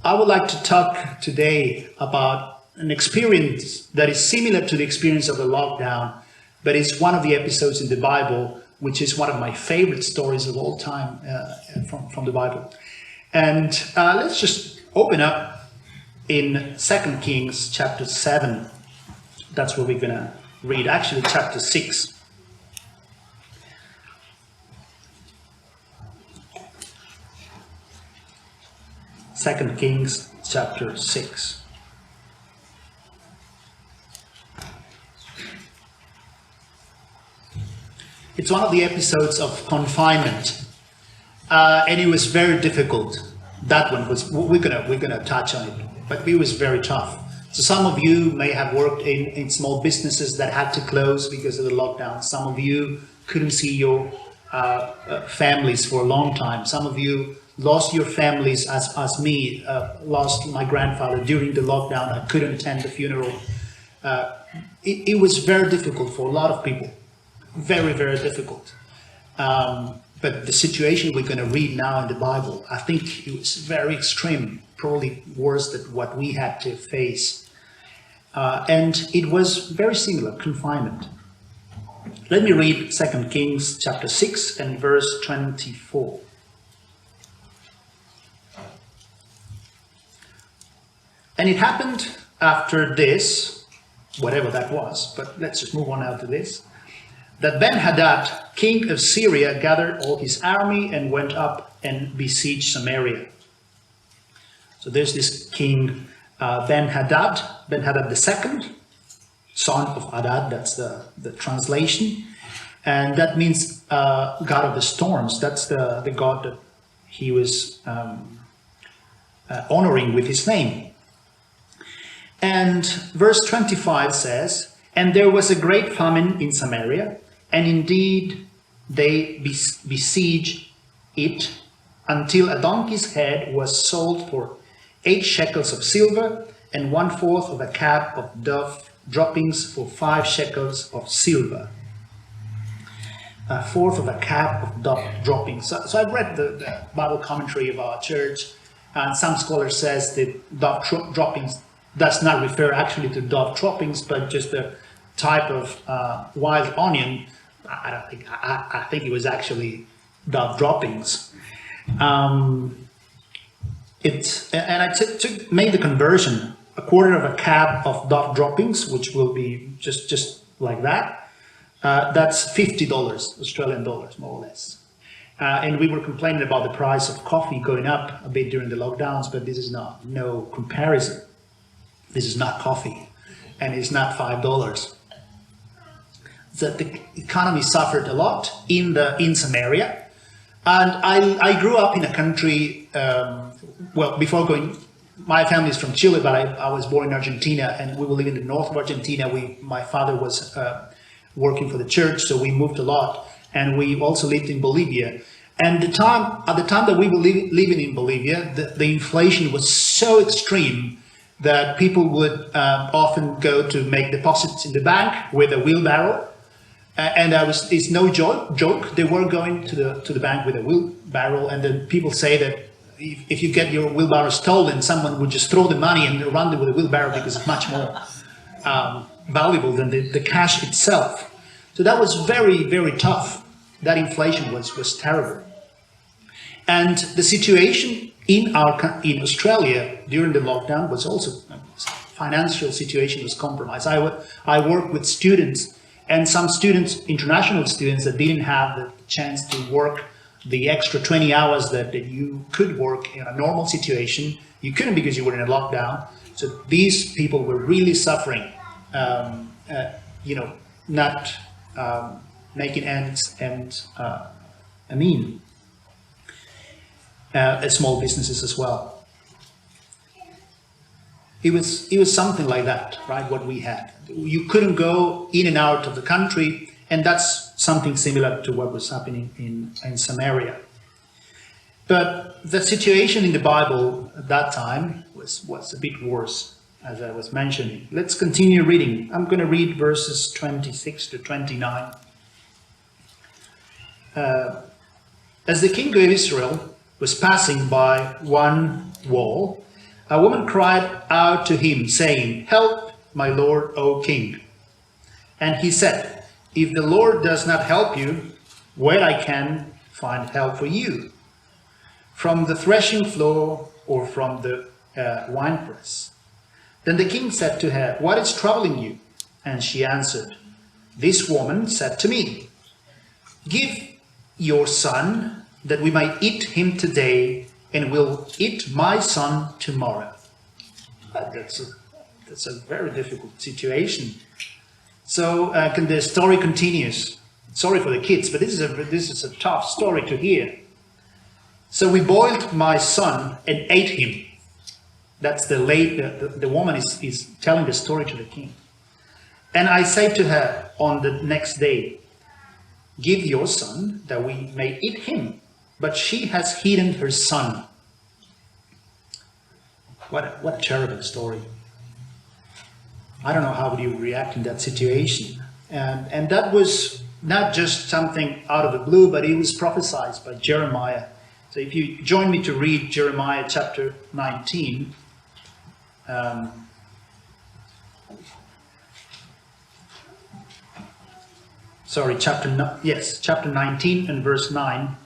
I would like to talk today about an experience that is similar to the experience of the lockdown, but it's one of the episodes in the Bible, which is one of my favorite stories of all time from the Bible. And let's just open up in 2 Kings chapter 7. That's where we're going to read, actually chapter 6. Second Kings chapter 6. It's one of the episodes of confinement, and it was very difficult. That one was, we're gonna touch on it, but it was very tough. So some of you may have worked in small businesses that had to close because of the lockdown. Some of you couldn't see your families for a long time. Some of you lost your families, as me, lost my grandfather during the lockdown. I couldn't attend the funeral. It was very difficult for a lot of people. Very, very difficult. But the situation we're going to read now in the Bible, I think it was very extreme, probably worse than what we had to face. And it was very similar, confinement. Let me read 2 Kings chapter 6 and verse 24. And it happened after this, whatever that was, but let's just move on now to this, that Ben-Hadad, king of Syria, gathered all his army and went up and besieged Samaria. So there's this king Ben-Hadad II, son of Hadad, that's the translation. And that means God of the storms. That's the God that he was honoring with his name. And verse 25 says, "And there was a great famine in Samaria, and indeed they besieged it until a donkey's head was sold for 8 shekels of silver, and 1/4 of a cap of dove droppings for 5 shekels of silver." 1/4 of a cap of dove droppings. So I've read the Bible commentary of our church, and some scholars says that dove droppings does not refer actually to dove droppings, but just a type of wild onion. I think it was actually dove droppings. And I made the conversion, 1/4 of a cap of dove droppings, which will be just like that. That's $50 Australian dollars, more or less. And we were complaining about the price of coffee going up a bit during the lockdowns, but this is no comparison. This is not coffee, and it's not $5. So the economy suffered a lot in Samaria, and I grew up in a country. Before going, my family is from Chile, but I was born in Argentina, and we were living in the north of Argentina. My father was working for the church, so we moved a lot, and we also lived in Bolivia. And at the time that we were living in Bolivia, the inflation was so extreme that people would often go to make deposits in the bank with a wheelbarrow. And it's no joke. They were going to the bank with a wheelbarrow, and then people say that if you get your wheelbarrow stolen, someone would just throw the money and run it with a wheelbarrow because it's much more valuable than the cash itself. So that was very, very tough. That inflation was terrible. And the situation in Australia during the lockdown was also, financial situation was compromised. I worked with students, and some students, international students, that didn't have the chance to work the extra 20 hours that you could work in a normal situation. You couldn't because you were in a lockdown. So these people were really suffering, not making ends meet. Small businesses as well. It was something like that, right? What we had. You couldn't go in and out of the country, and that's something similar to what was happening in Samaria. But the situation in the Bible at that time was a bit worse, as I was mentioning. Let's continue reading. I'm going to read verses 26 to 29. As the king of Israel was passing by one wall, A woman cried out to him, saying, "Help, my lord, O king." And he said, "If the Lord does not help you, where I can find help for you? From the threshing floor or from the winepress?" Then the king said to her, "What is troubling you?" And she answered, "This woman said to me, 'Give your son that we may eat him today, and we'll eat my son tomorrow.'" That's a very difficult situation. So the story continues. Sorry for the kids, but this is a tough story to hear. "So we boiled my son and ate him." That's the woman is telling the story to the king. "And I said to her on the next day, 'Give your son that we may eat him.' But she has hidden her son." What a terrible story. I don't know how would you react in that situation. And that was not just something out of the blue, but it was prophesied by Jeremiah. So if you join me to read Jeremiah chapter 19. Chapter 19 and verse 9.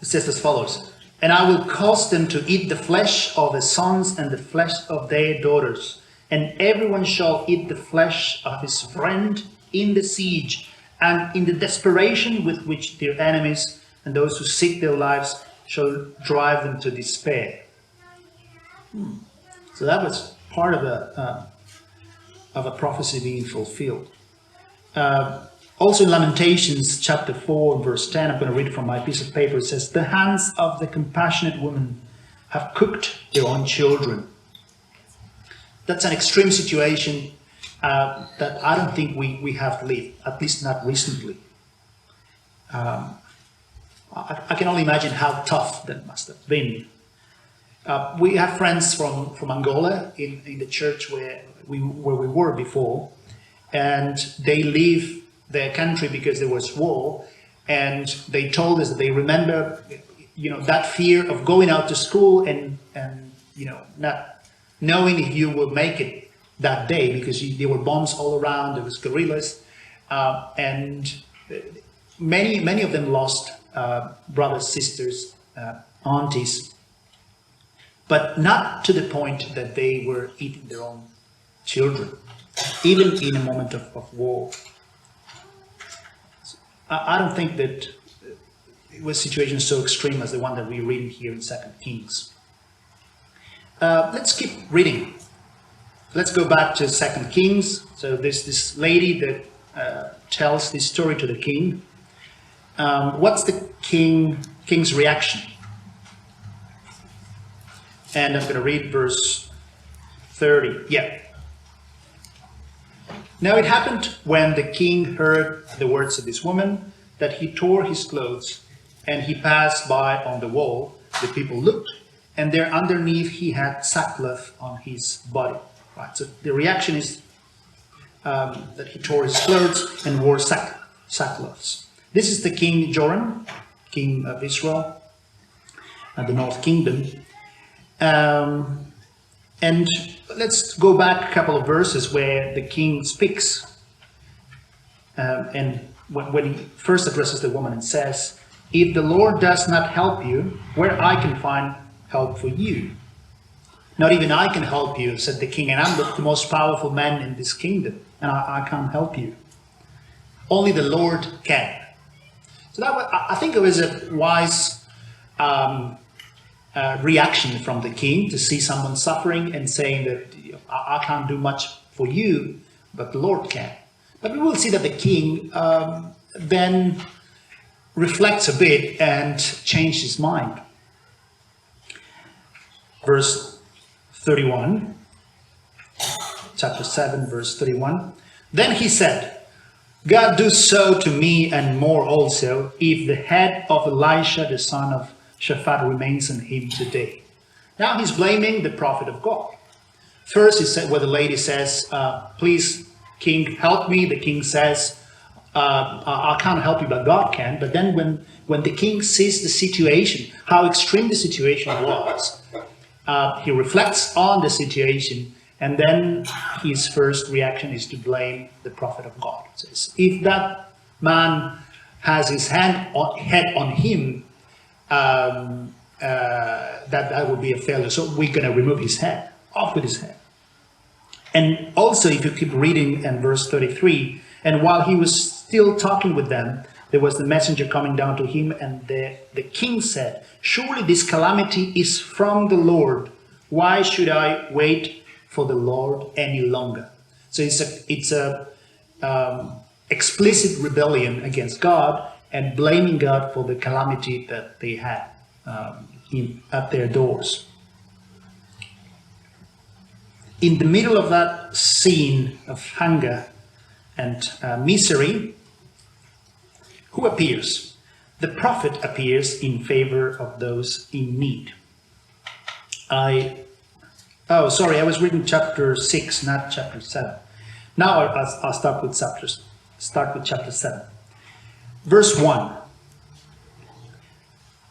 It says as follows: "And I will cause them to eat the flesh of their sons and the flesh of their daughters, and everyone shall eat the flesh of his friend in the siege, and in the desperation with which their enemies and those who seek their lives shall drive them to despair." So that was part of a prophecy being fulfilled. Also in Lamentations chapter 4 verse 10, I'm going to read from my piece of paper. It says, "The hands of the compassionate woman have cooked their own children." That's an extreme situation that I don't think we have lived, at least not recently. I can only imagine how tough that must have been. We have friends from Angola in the church where we were before, and they leave their country because there was war, and they told us that they remember, that fear of going out to school and not knowing if you will make it that day, because there were bombs all around, there was guerrillas, and many of them lost brothers, sisters, aunties, but not to the point that they were eating their own children, even in a moment of war. I don't think that it was a situation so extreme as the one that we read here in 2 Kings. Let's keep reading. Let's go back to 2 Kings. So there's this lady that tells this story to the king. What's the king's reaction? And I'm going to read verse 30. Yeah. "Now it happened when the king heard the words of this woman that he tore his clothes, and he passed by on the wall. The people looked, and there underneath he had sackcloth on his body." Right. So the reaction is that he tore his clothes and wore sackcloths. This is the King Joram, king of Israel, the North Kingdom. And let's go back a couple of verses where the king speaks. And when he first addresses the woman and says, "If the Lord does not help you, where I can find help for you?" "Not even I can help you," said the king, "and I'm the most powerful man in this kingdom, and I can't help you. Only the Lord can." So I think it was a wise reaction from the king to see someone suffering and saying that I can't do much for you, but the Lord can. But we will see that the king then reflects a bit and changes his mind. Verse 31, chapter 7, verse 31. "Then he said, God do so to me and more also, if the head of Elisha, the son of Shaphat, remains on him today." Now he's blaming the prophet of God. First, he said, where the lady says, "Please king, help me. The king says, I can't help you, but God can. But then when the king sees the situation, how extreme the situation was, he reflects on the situation, and then his first reaction is to blame the prophet of God. He says, if that man has his head on him, that would be a failure. So we're going to remove his head, off with his head. And also, if you keep reading in verse 33, and while he was still talking with them, there was the messenger coming down to him, and the king said, surely this calamity is from the Lord. Why should I wait for the Lord any longer? So it's a explicit rebellion against God and blaming God for the calamity that they had at their doors. In the middle of that scene of hunger and misery, who appears? The prophet appears in favor of those in need. I was reading chapter 6, not chapter 7. Now I'll start with chapter 7. Verse 1.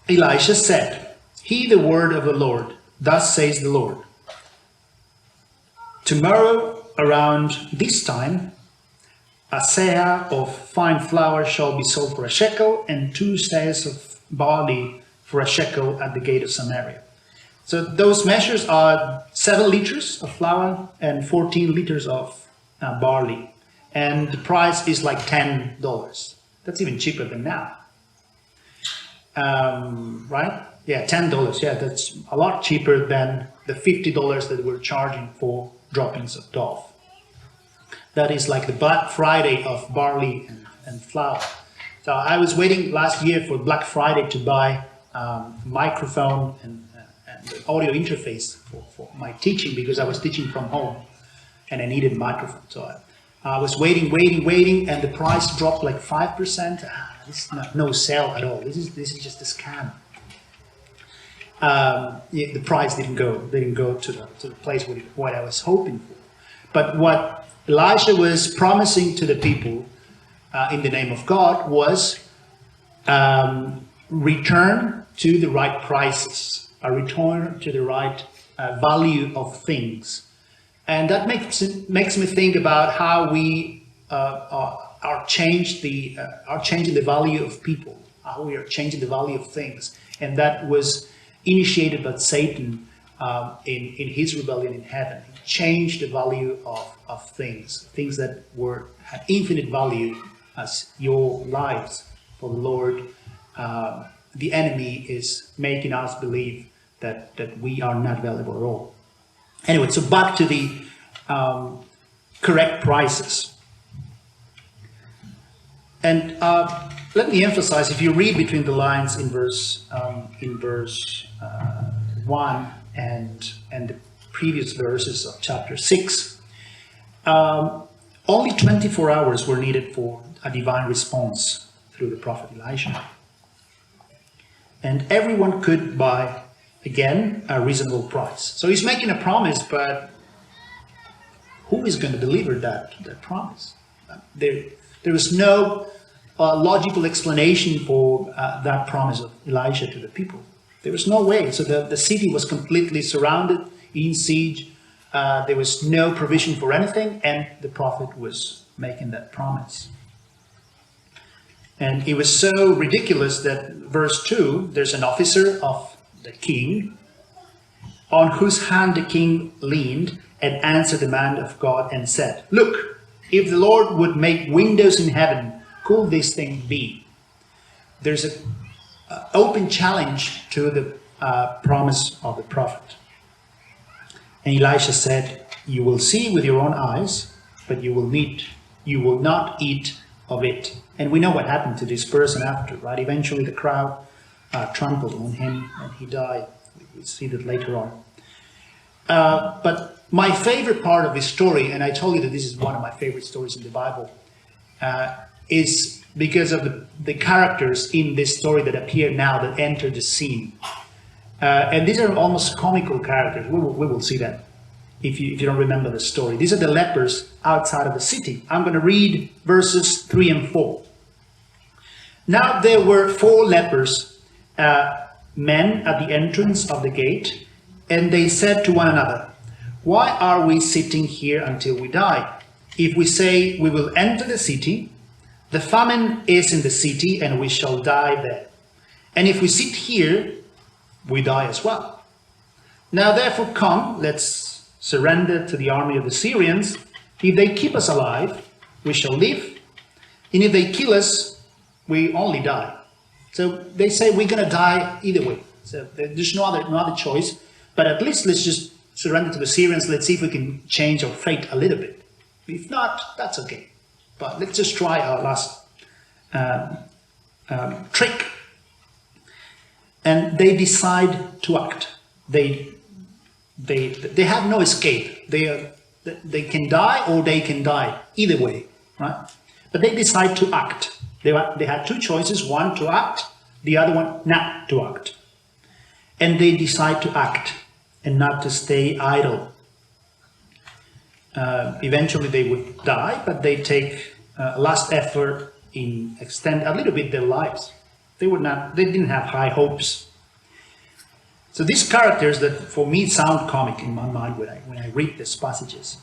Elisha said, hear the word of the Lord. Thus says the Lord. Tomorrow around this time, a seah of fine flour shall be sold for a shekel, and 2 seahs of barley for a shekel at the gate of Samaria. So those measures are 7 liters of flour and 14 liters of barley. And the price is like $10. That's even cheaper than now. Right? Yeah, $10. Yeah, that's a lot cheaper than the $50 that we're charging for droppings of dough. That is like the Black Friday of barley and flour. So I was waiting last year for Black Friday to buy a microphone and the audio interface for my teaching, because I was teaching from home and I needed a microphone. So I was waiting, and the price dropped like 5%. This is no sale at all. This is just a scam. The price didn't go to the place what I was hoping for. But what Elisha was promising to the people in the name of God was return to the right prices, a return to the right value of things. And that makes me think about how we are changing the value of people, how we are changing the value of things. And that was initiated by Satan in his rebellion in heaven. He changed the value of things that had infinite value as your lives for the Lord. The enemy is making us believe that we are not valuable at all. Anyway, so back to the correct prices. And let me emphasize, if you read between the lines in verse 1 and the previous verses of chapter 6, only 24 hours were needed for a divine response through the prophet Elisha. And everyone could buy, again, a reasonable price. So he's making a promise, but who is going to deliver that promise? There is no logical explanation for that promise of Elisha to the people. There was no way. So the city was completely surrounded, in siege. There was no provision for anything, and the prophet was making that promise. And it was so ridiculous that verse 2, there's an officer of the king, on whose hand the king leaned, and answered the man of God and said, look, if the Lord would make windows in heaven, could this thing be? There's an open challenge to the promise of the prophet. And Elisha said, you will see with your own eyes, but you will not eat of it. And we know what happened to this person after, right? Eventually the crowd trampled on him and he died. We'll see that later on. But my favorite part of this story, and I told you that this is one of my favorite stories in the Bible, is because of the characters in this story that appear now, that enter the scene. And these are almost comical characters. We will see that. if you don't remember the story. These are the lepers outside of the city. I'm going to read verses 3 and 4. Now there were 4 lepers, men at the entrance of the gate, and they said to one another, "Why are we sitting here until we die? If we say we will enter the city, the famine is in the city and we shall die there. And if we sit here, we die as well. Now therefore come, let's surrender to the army of the Syrians. If they keep us alive, we shall live. And if they kill us, we only die." So they say we're going to die either way. So there's no other choice. But at least let's just surrender to the Syrians. Let's see if we can change our fate a little bit. If not, that's okay. But let's just try our last trick. And they decide to act. They have no escape. They can die or they can die. Either way, right? But they decide to act. They had 2 choices, one to act, the other one not to act. And they decide to act and not to stay idle. Eventually they would die, but they take a last effort in extend a little bit their lives. They didn't have high hopes. So these characters that for me sound comic in my mind when I read these passages,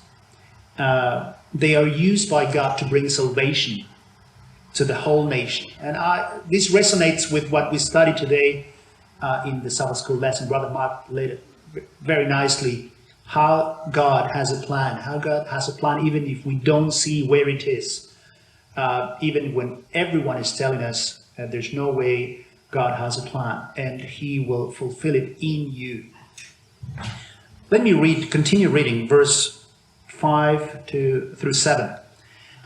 they are used by God to bring salvation to the whole nation. And this resonates with what we studied today in the Sabbath school lesson. Brother Mark laid it very nicely, how God has a plan, even if we don't see where it is, even when everyone is telling us there's no way. God has a plan and he will fulfill it in you. Let me continue reading verse 5 through 7.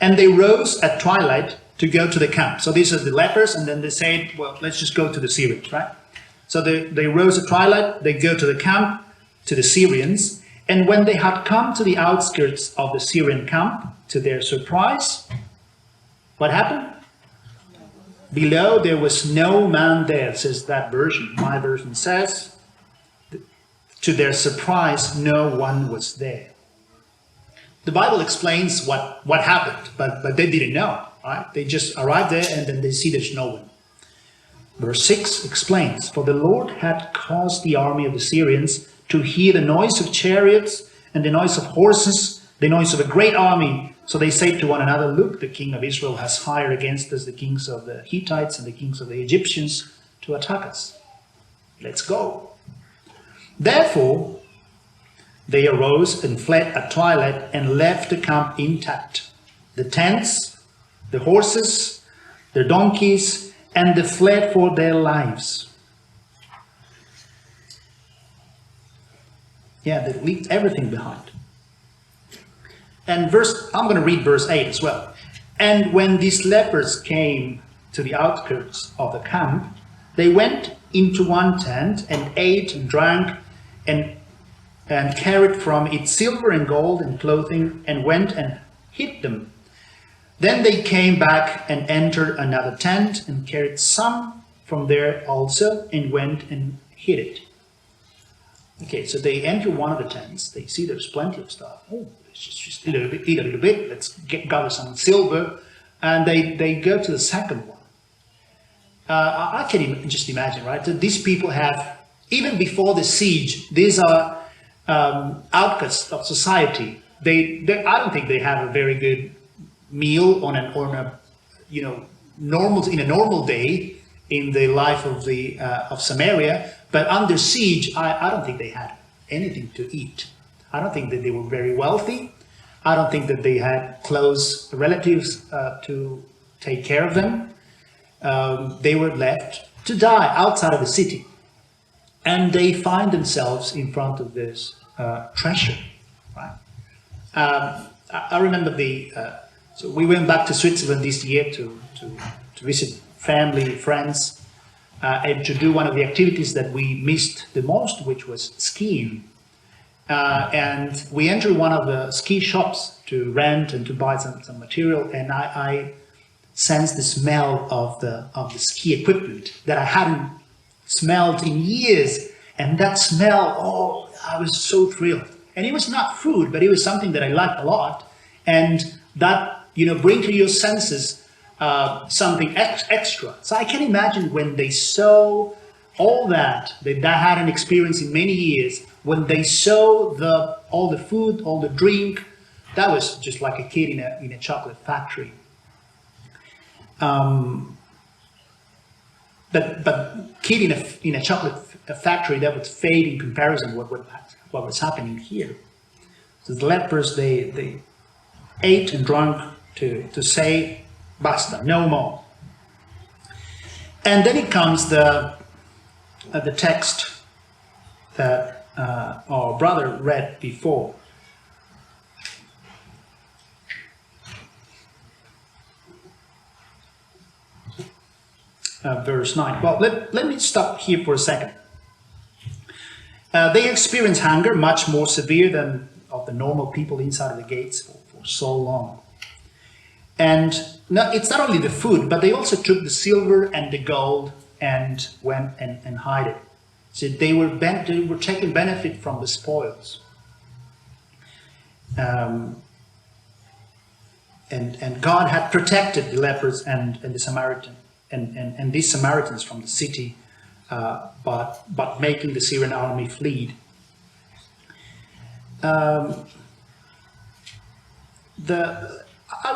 And they rose at twilight to go to the camp. So these are the lepers, and then they said, well, let's just go to the Syrians, right? So they rose at twilight, they go to the camp, to the Syrians, and when they had come to the outskirts of the Syrian camp, to their surprise, what happened? Below there was no man there, says that version. My version says, to their surprise, no one was there. The Bible explains what happened, but they didn't know, right? They just arrived there and then they see there's no one. Verse 6 explains, "For the Lord had caused the army of the Syrians to hear the noise of chariots and the noise of horses, the noise of a great army. So they say to one another, look, the king of Israel has hired against us the kings of the Hittites and the kings of the Egyptians to attack us. Let's go." Therefore, they arose and fled at twilight and left the camp intact. The tents, the horses, their donkeys, and they fled for their lives. Yeah, they left everything behind. And I'm going to read verse 8 as well. "And when these lepers came to the outskirts of the camp, they went into one tent and ate and drank and carried from it silver and gold and clothing and went and hid them. Then they came back and entered another tent and carried some from there also and went and hid it." Okay, so they enter one of the tents. They see there's plenty of stuff. Oh, let's just eat a little bit. Let's gather some silver. And they go to the second one. I can just imagine, right? That these people have, even before the siege, these are outcasts of society. I don't think they have a very good meal in a normal day in the life of Samaria. But under siege, I don't think they had anything to eat. I don't think that they were very wealthy. I don't think that they had close relatives to take care of them. They were left to die outside of the city. And they find themselves in front of this treasure. Right? I remember so we went back to Switzerland this year to visit family, friends, and to do one of the activities that we missed the most, which was skiing. And we entered one of the ski shops to rent and to buy some material, and I sensed the smell of the ski equipment that I hadn't smelled in years. And that smell, I was so thrilled. And it was not food, but it was something that I liked a lot. And that, bring to your senses something extra. So I can imagine when they saw all that had an experience in many years, when they saw all the food, all the drink, that was just like a kid in a chocolate factory. But kid in a chocolate factory, that would fade in comparison with what was happening here. So the lepers, they ate and drank to say, basta, no more. And then it comes the text that our brother read before. Verse 9. Well, let me stop here for a second. They experience hunger much more severe than of the normal people inside of the gates for so long. And it's not only the food, but they also took the silver and the gold and went and hide it. So they were taking benefit from the spoils. And God had protected the lepers and the Samaritan and these Samaritans from the city, but making the Syrian army flee. I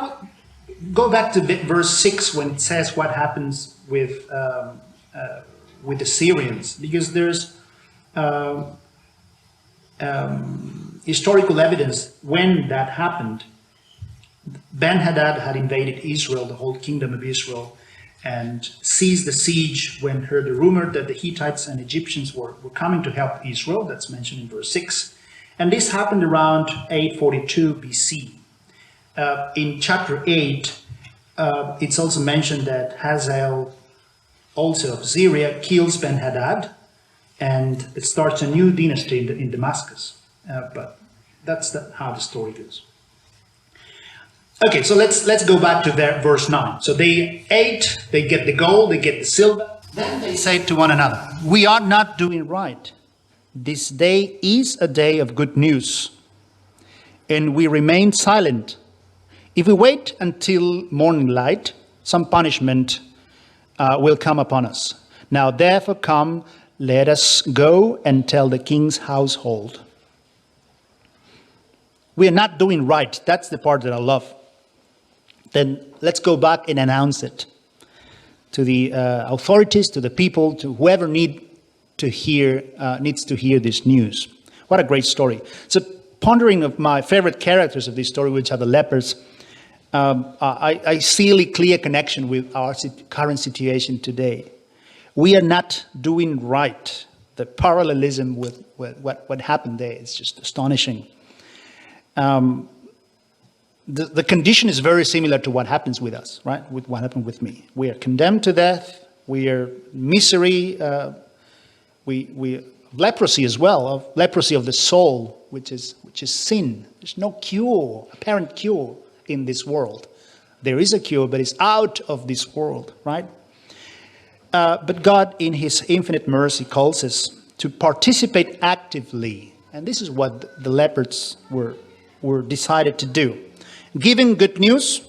would go back to verse 6 when it says what happens with the Syrians, because there's historical evidence when that happened. Ben-Hadad had invaded Israel, the whole kingdom of Israel, and seized the siege when heard the rumor that the Hittites and Egyptians were coming to help Israel. That's mentioned in verse 6. And this happened around 842 BC. In chapter 8, it's also mentioned that Hazael, also of Syria, kills Ben-Hadad, and it starts a new dynasty in Damascus. But that's how the story goes. Okay, so let's go back to verse 9. So they ate, they get the gold, they get the silver. Then they say to one another, "We are not doing right. This day is a day of good news, and we remain silent. If we wait until morning light, some punishment will come upon us. Now therefore come, let us go and tell the king's household." We are not doing right. That's the part that I love. Then let's go back and announce it to the authorities, to the people, to whoever needs to hear this news. What a great story. So pondering of my favorite characters of this story, which are the lepers, I see a clear connection with our current situation today. We are not doing right. The parallelism with what happened there is just astonishing. The condition is very similar to what happens with us, right? With what happened with me. We are condemned to death. We are misery. We leprosy as well, of leprosy of the soul, which is sin. There's no cure, apparent cure in this world. There is a cure, but it's out of this world, right? But God, in His infinite mercy, calls us to participate actively, and this is what the lepers were decided to do. Giving good news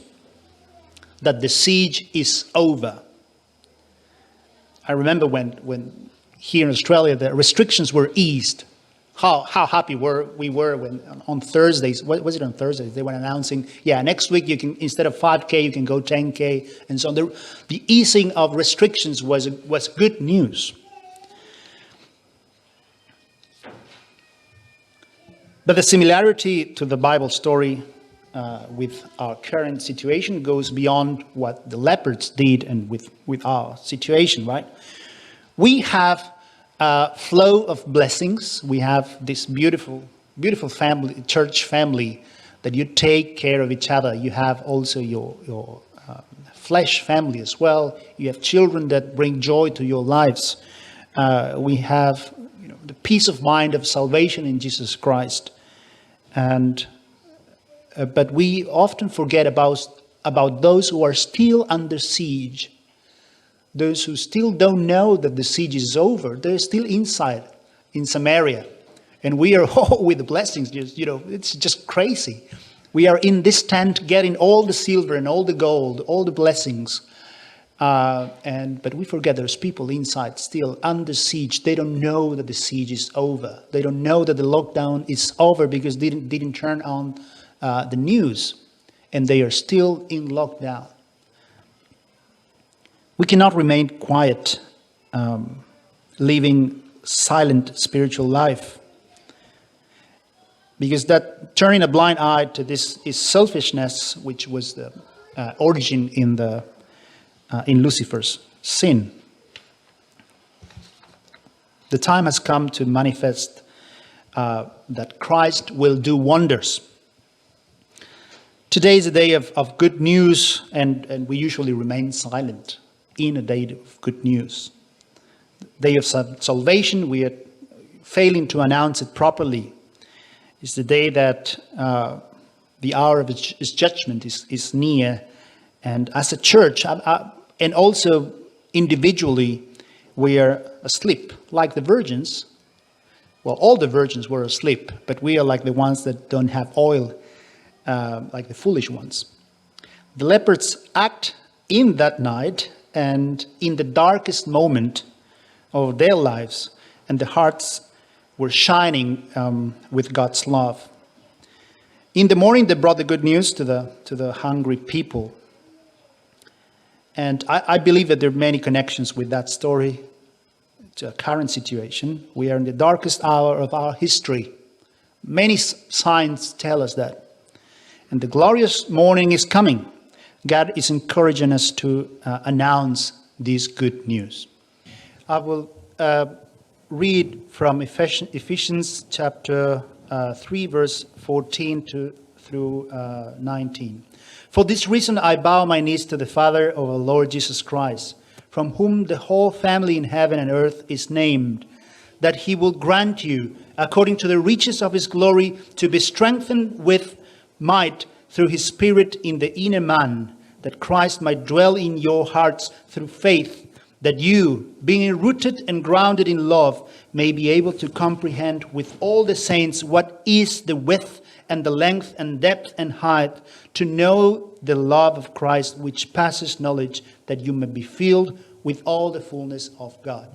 that the siege is over. I remember when here in Australia the restrictions were eased. How happy we were when on Thursdays, what was it on Thursdays? They were announcing, next week you can, instead of 5K, you can go 10K, and so on. The easing of restrictions was good news. But the similarity to the Bible story with our current situation goes beyond what the lepers did and with our situation, right? We have a flow of blessings. We have this beautiful family, church family, that you take care of each other. You have also your flesh family as well. You have children that bring joy to your lives. We have the peace of mind of salvation in Jesus Christ. And but we often forget about those who are still under siege, those who still don't know that the siege is over. They're still inside in Samaria, And we are all with the blessings. It's just crazy. We are in this tent getting all the silver and all the gold, all the blessings. But we forget there's people inside still under siege. They don't know that the siege is over. They don't know that the lockdown is over because they didn't turn on the news. And they are still in lockdown. We cannot remain quiet, living silent spiritual life. Because that turning a blind eye to this is selfishness, which was the origin in Lucifer's sin. The time has come to manifest that Christ will do wonders. Today is a day of good news, and we usually remain silent in a day of good news. The day of salvation, we are failing to announce it properly. It's the day that the hour of his judgment is near. And as a church, and also individually, we are asleep, like the virgins. Well, all the virgins were asleep, but we are like the ones that don't have oil, like the foolish ones. The lepers act in that night and in the darkest moment of their lives, and the hearts were shining with God's love. In the morning, they brought the good news to the hungry people. And I believe that there are many connections with that story to our current situation. We are in the darkest hour of our history. Many signs tell us that. And the glorious morning is coming. God is encouraging us to announce this good news. I will read from Ephesians chapter 3, verse 14 through 19. For this reason I bow my knees to the Father of our Lord Jesus Christ, from whom the whole family in heaven and earth is named, that he will grant you, according to the riches of his glory, to be strengthened with might through his Spirit in the inner man, that Christ might dwell in your hearts through faith, that you, being rooted and grounded in love, may be able to comprehend with all the saints what is the width and the length and depth and height, to know the love of Christ which passes knowledge, that you may be filled with all the fullness of God.